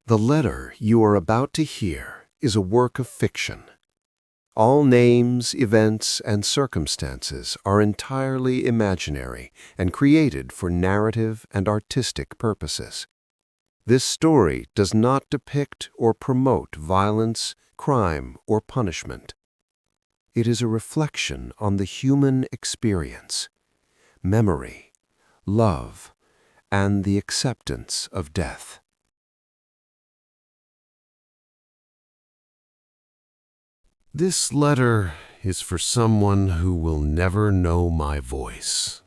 The letter you are about to hear is a work of fiction. All names, events, and circumstances are entirely imaginary and created for narrative and artistic purposes. This story does not depict or promote violence, crime, or punishment. It is a reflection on the human experience, memory, love, and the acceptance of death. This letter is for someone who will never know my voice.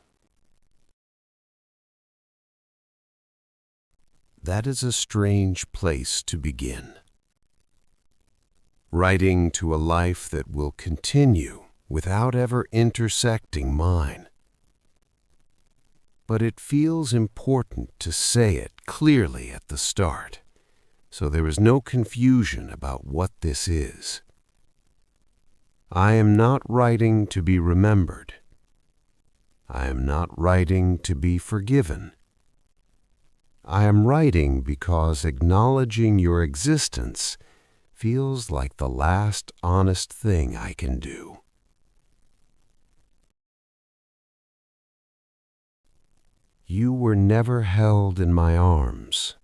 That is a strange place to begin. Writing to a life that will continue without ever intersecting mine. But it feels important to say it clearly at the start, so there is no confusion about what this is. I am not writing to be remembered. I am not writing to be forgiven. I am writing because acknowledging your existence feels like the last honest thing I can do. You were never held in my arms.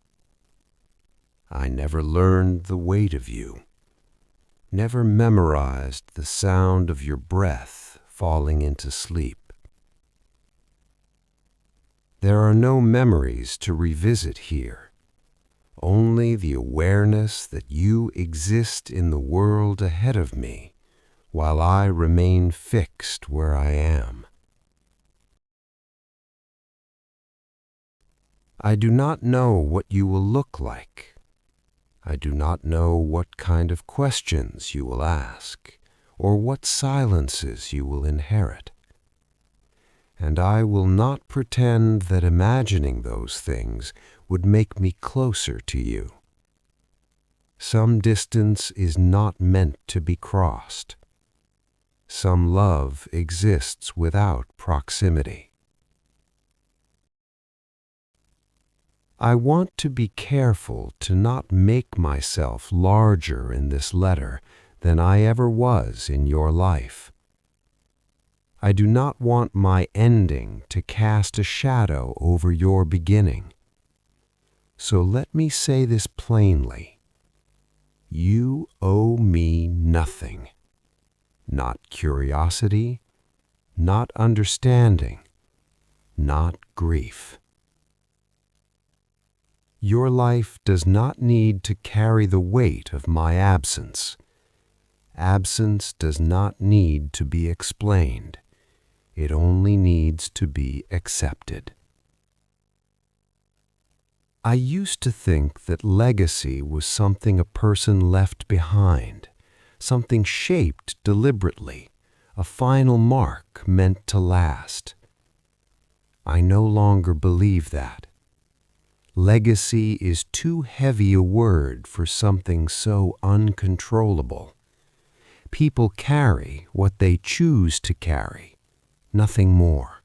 I never learned the weight of you. Never memorized the sound of your breath falling into sleep. There are no memories to revisit here, only the awareness that you exist in the world ahead of me while I remain fixed where I am. I do not know what you will look like. I do not know what kind of questions you will ask, or what silences you will inherit. And I will not pretend that imagining those things would make me closer to you. Some distance is not meant to be crossed. Some love exists without proximity. I want to be careful to not make myself larger in this letter than I ever was in your life. I do not want my ending to cast a shadow over your beginning. So let me say this plainly. You owe me nothing. Not curiosity, not understanding, not grief. Your life does not need to carry the weight of my absence. Absence does not need to be explained. It only needs to be accepted. I used to think that legacy was something a person left behind, something shaped deliberately, a final mark meant to last. I no longer believe that. Legacy is too heavy a word for something so uncontrollable. People carry what they choose to carry, nothing more.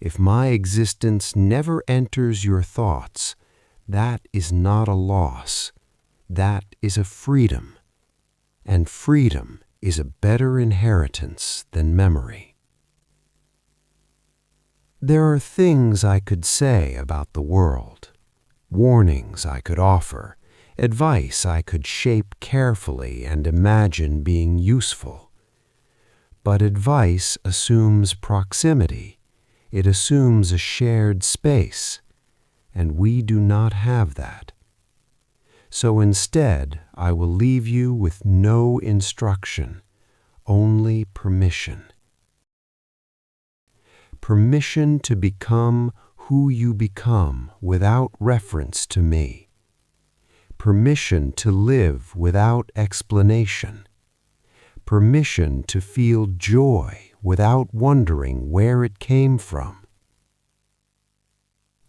If my existence never enters your thoughts, that is not a loss. That is a freedom. And freedom is a better inheritance than memory. There are things I could say about the world, warnings I could offer, advice I could shape carefully and imagine being useful. But advice assumes proximity. It assumes a shared space, and we do not have that. So instead, I will leave you with no instruction, only permission. Permission to become who you become without reference to me. Permission to live without explanation. Permission to feel joy without wondering where it came from.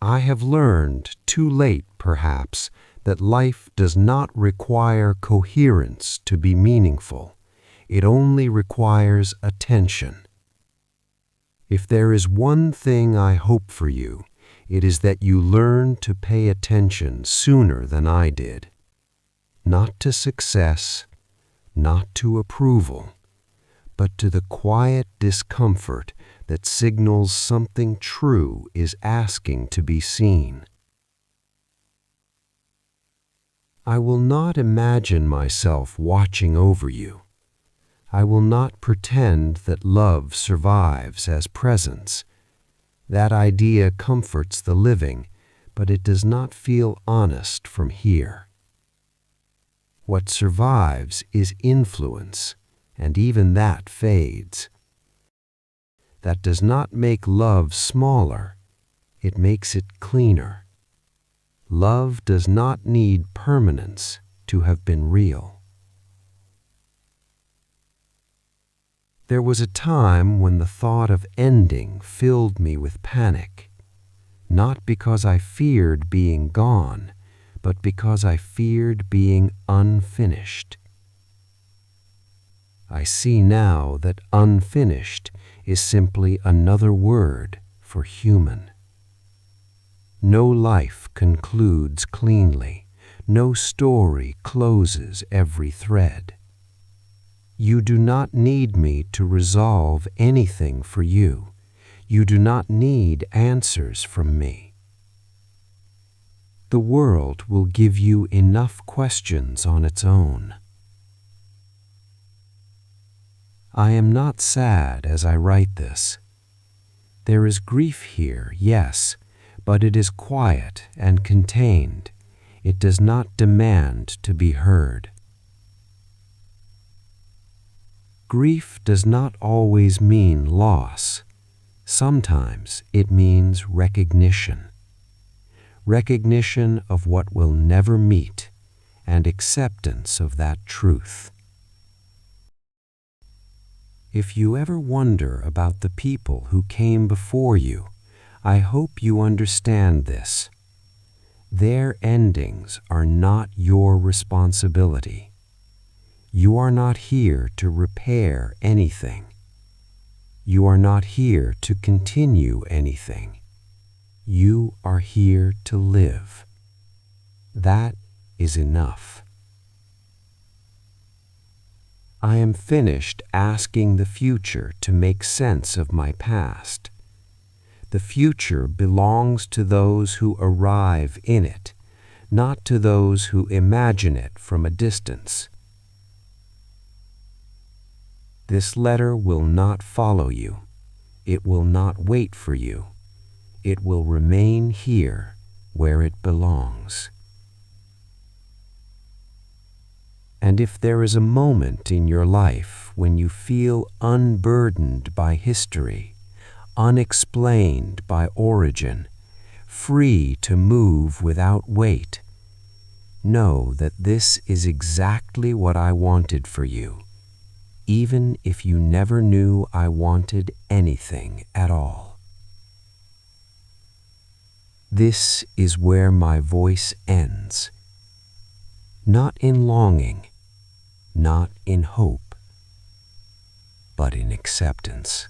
I have learned, too late perhaps, that life does not require coherence to be meaningful. It only requires attention. If there is one thing I hope for you, It is that you learn to pay attention sooner than I did. Not to success, not to approval, but to the quiet discomfort that signals something true is asking to be seen. I will not imagine myself watching over you. I will not pretend that love survives as presence. That idea comforts the living, but it does not feel honest from here. What survives is influence, and even that fades. That does not make love smaller, it makes it cleaner. Love does not need permanence to have been real. There was a time when the thought of ending filled me with panic, not because I feared being gone, but because I feared being unfinished. I see now that unfinished is simply another word for human. No life concludes cleanly. No story closes every thread. You do not need me to resolve anything for you. You do not need answers from me. The world will give you enough questions on its own. I am not sad as I write this. There is grief here, yes, but it is quiet and contained. It does not demand to be heard. Grief does not always mean loss. Sometimes it means recognition. Recognition of what will never meet, and acceptance of that truth. If you ever wonder about the people who came before you, I hope you understand this. Their endings are not your responsibility. You are not here to repair anything. You are not here to continue anything. You are here to live. That is enough. I am finished asking the future to make sense of my past. The future belongs to those who arrive in it, not to those who imagine it from a distance. This letter will not follow you. It will not wait for you. It will remain here where it belongs. And if there is a moment in your life when you feel unburdened by history, unexplained by origin, free to move without weight, know that this is exactly what I wanted for you, even if you never knew I wanted anything at all. This is where my voice ends, not in longing, not in hope, but in acceptance.